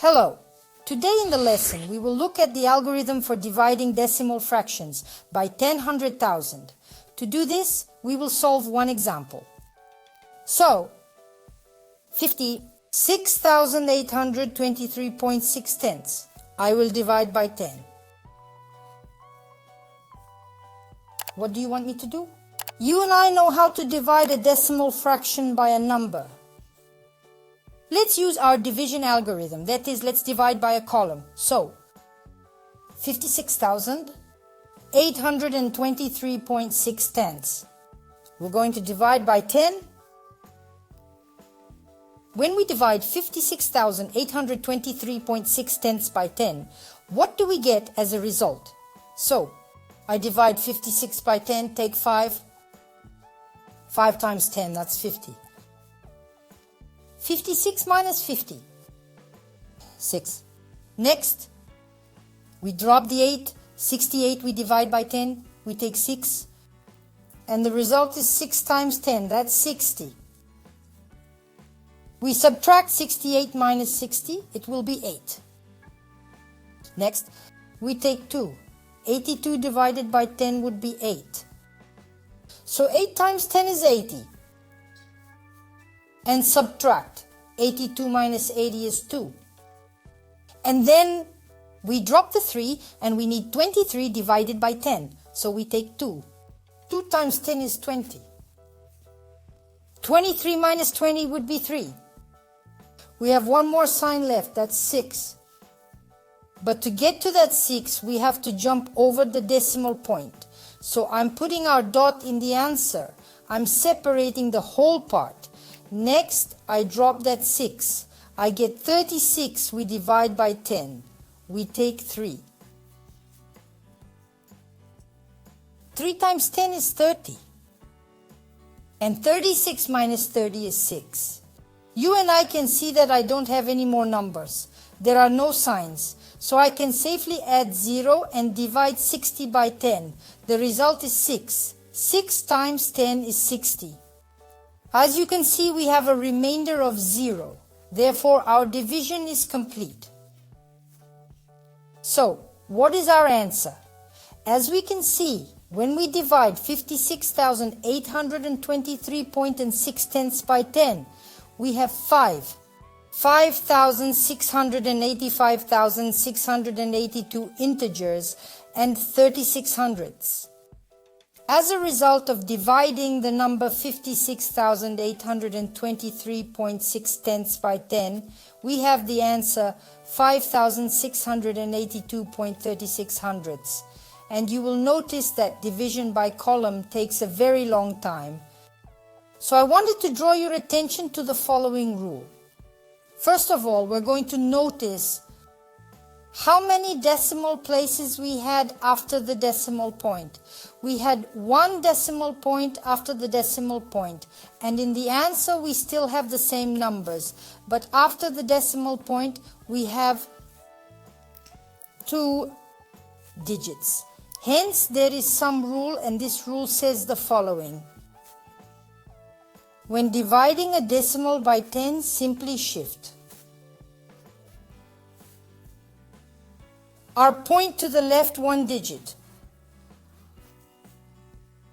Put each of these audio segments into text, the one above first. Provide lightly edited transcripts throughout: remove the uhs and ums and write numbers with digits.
Hello! Today in the lesson we will look at the algorithm for dividing decimal fractions by 10,100,000. To do this, we will solve one example. So, 56,823.6 I will divide by 10. What do you want me to do? You and I know how to divide a decimal fraction by a number. Let's use our division algorithm. That is, let's divide by a column. So, 56,823.6 tenths. We're going to divide by 10. When we divide 56,823.6 tenths by 10, what do we get as a result? So, I divide 56 by 10, take 5. 5 times 10, that's 50. 56 minus 50, 6. Next, we drop the 8. 68 we divide by 10, we take 6. And the result is 6 times 10, that's 60. We subtract 68 minus 60, it will be 8. Next, we take 2. 82 divided by 10 would be 8. So 8 times 10 is 80. And subtract. 82 minus 80 is 2. And then we drop the 3 and we need 23 divided by 10. So we take 2. 2 times 10 is 20. 23 minus 20 would be 3. We have one more sign left, that's 6. But to get to that 6, we have to jump over the decimal point. So I'm putting our dot in the answer. I'm separating the whole part. Next, I drop that 6. I get 36, we divide by 10. We take 3. 3 times 10 is 30. And 36 minus 30 is 6. You and I can see that I don't have any more numbers. There are no signs. So I can safely add 0 and divide 60 by 10. The result is 6. 6 times 10 is 60. As you can see, we have a remainder of 0. Therefore, our division is complete. So, what is our answer? As we can see, when we divide 56,823.6 tenths by 10, we have 5,685,682 integers and 36 hundredths. As a result of dividing the number 56,823.6 tenths by 10, we have the answer 5,682.36 hundredths. And you will notice that division by column takes a very long time. So I wanted to draw your attention to the following rule. First of all, we're going to notice how many decimal places we had after the decimal point. We had one decimal point after the decimal point, and in the answer we still have the same numbers, but after the decimal point we have 2 digits. Hence there is some rule, and this rule says the following. When dividing a decimal by 10, simply shift our point to the left 1 digit.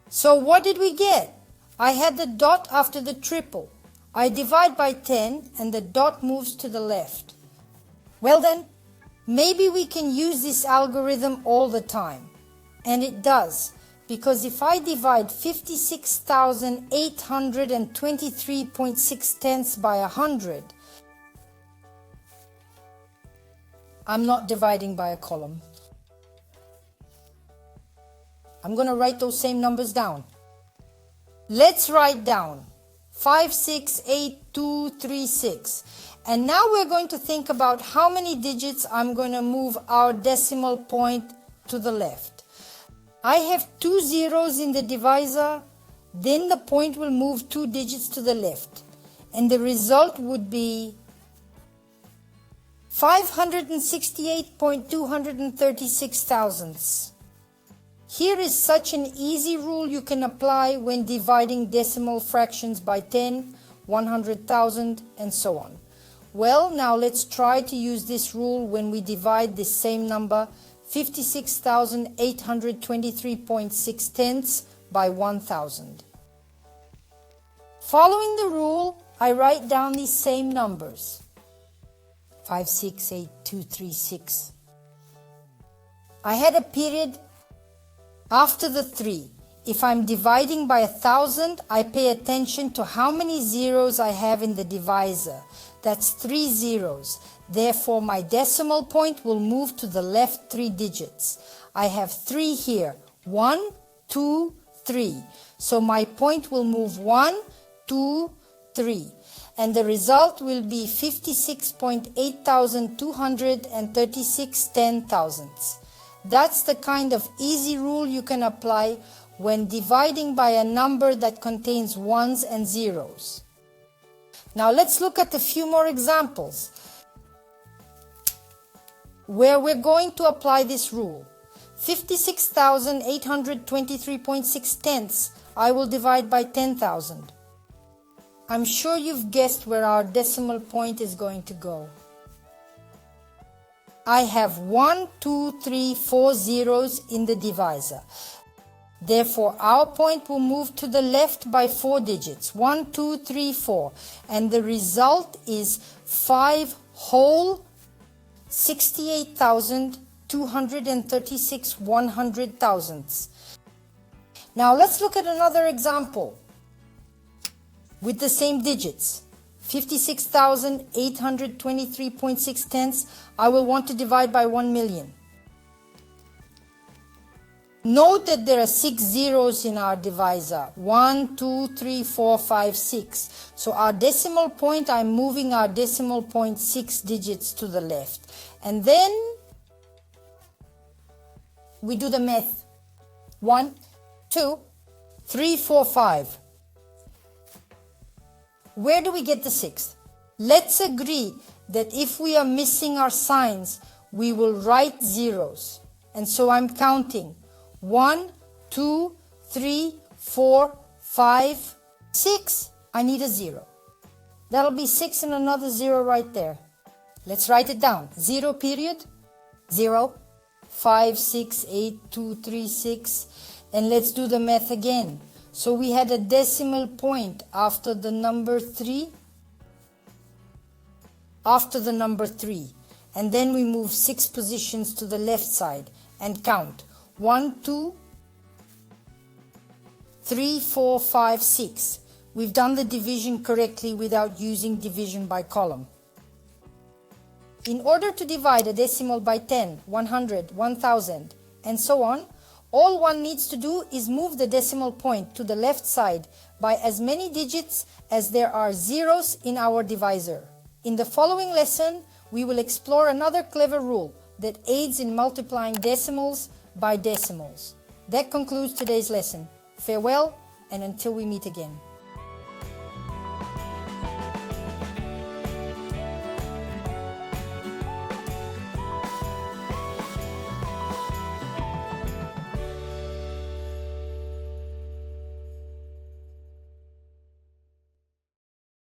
So what did we get? I had the dot after the triple. I divide by 10 and the dot moves to the left. Well then, maybe we can use this algorithm all the time. And it does, because if I divide 56,823.6 tenths by 100, I'm not dividing by a column. I'm going to write those same numbers down. Let's write down 568236. And now we're going to think about how many digits I'm going to move our decimal point to the left. I have 2 zeros in the divisor, then the point will move 2 digits to the left. And the result would be 568.236 thousandths. Here is such an easy rule you can apply when dividing decimal fractions by 10, 100,000, and so on. Well, now let's try to use this rule when we divide this same number, 56,823.6 by 1,000. Following the rule, I write down these same numbers. 568236. I had a period after the 3. If I'm dividing by 1,000, I pay attention to how many zeros I have in the divisor. That's 3 zeros. Therefore, my decimal point will move to the left 3 digits. I have 3 here. 1, 2, 3. So my point will move 1, 2, 3. And the result will be 56,8,236 10,000ths. That's the kind of easy rule you can apply when dividing by a number that contains ones and zeros. Now let's look at a few more examples where we're going to apply this rule. 56,823.6 tenths I will divide by 10,000. I'm sure you've guessed where our decimal point is going to go. I have 1, 2, 3, 4 zeros in the divisor. Therefore, our point will move to the left by 4 digits. 1, 2, 3, 4. And the result is 5 whole 68,236 100,000ths. Now let's look at another example with the same digits. 56,823.6 tenths I will want to divide by 1 million. Note that there are 6 zeros in our divisor. 1, 2, 3, 4, 5, 6. So our decimal point, I'm moving our decimal point 6 digits to the left. And then we do the math. 1, 2, 3, 4, 5. Where do we get the 6th? Let's agree that if we are missing our signs, we will write zeros. And so I'm counting. 1, 2, 3, 4, 5, 6. I need a 0. That'll be 6 and another 0 right there. Let's write it down. 0 period, 0, 5, 6, 8, 2, 3, 6. And let's do the math again. So we had a decimal point after the number 3. After the number 3. And then we move 6 positions to the left side and count. 1, 2, 3, 4, 5, 6. We've done the division correctly without using division by column. In order to divide a decimal by 10, 100, 1000, and so on, all one needs to do is move the decimal point to the left side by as many digits as there are zeros in our divisor. In the following lesson, we will explore another clever rule that aids in multiplying decimals by decimals. That concludes today's lesson. Farewell, and until we meet again.